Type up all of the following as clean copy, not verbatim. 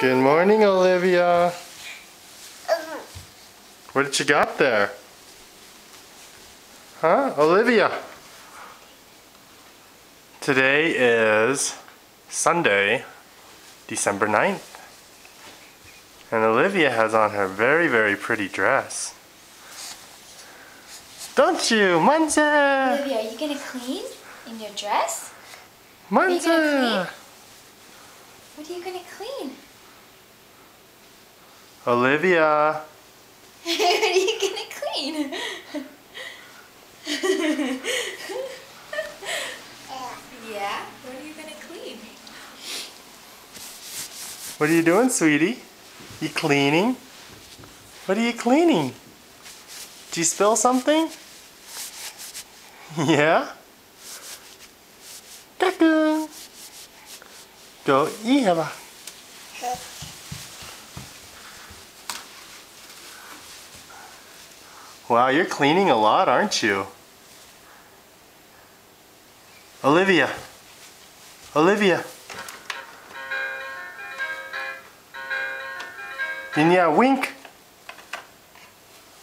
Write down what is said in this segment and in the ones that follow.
Good morning, Olivia. What did you got there? Huh? Olivia? Today is Sunday, December 9th. And Olivia has on her very, very pretty dress. Don't you, Monza? Olivia, are you gonna clean in your dress? Monza! What are you gonna clean? Olivia. What are you gonna clean? Yeah, what are you gonna clean? What are you doing, sweetie? You cleaning? What are you cleaning? Did you spill something? Yeah? Kaku. Go ihaba. Wow, you're cleaning a lot, aren't you? Olivia. Olivia. Yeah, wink.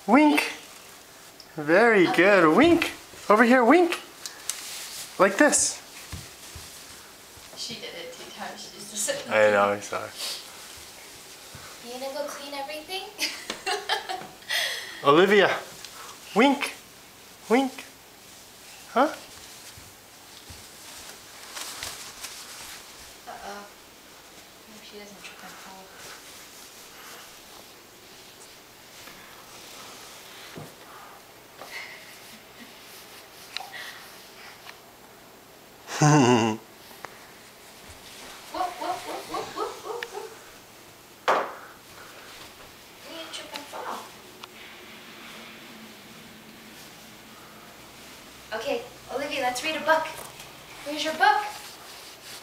Wink. Very good. Wink. Over here, wink. Like this. She did it 2 times. She just doesn't. I know, I saw it. You gonna go clean everything? Olivia. Wink. Wink. Huh? Uh-oh. Maybe she doesn't trip and fall. Whoop, whoop, whoop, whoop, whoop, whoop, whoop. You didn't trip and fall. Okay, Olivia, let's read a book. Where's your book?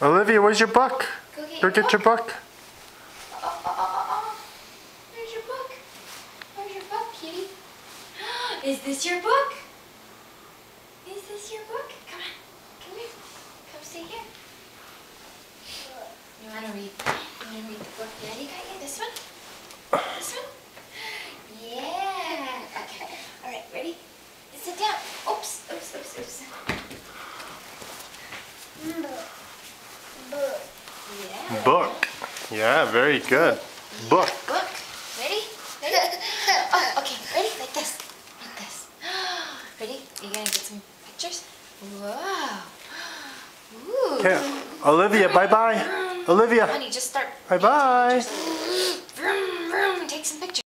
Olivia, where's your book? Go Get your book. Where's your book? Where's your book, kitty? Is this your book? Is this your book? Come on. Come here. Come stay here. You wanna read? You wanna read the book Daddy got you? This one? This one? Yeah. Okay. Alright, ready? Sit down. Oops. Oops, oops, oops. Yeah. Book. Yeah, very good. Book. Book. Ready? Ready? Oh, okay. Ready? Like this. Like this. Ready? You're gonna get some pictures? Wow. Ooh. Okay, Olivia, bye-bye. Olivia, Honey, just start. bye-bye. Pictures.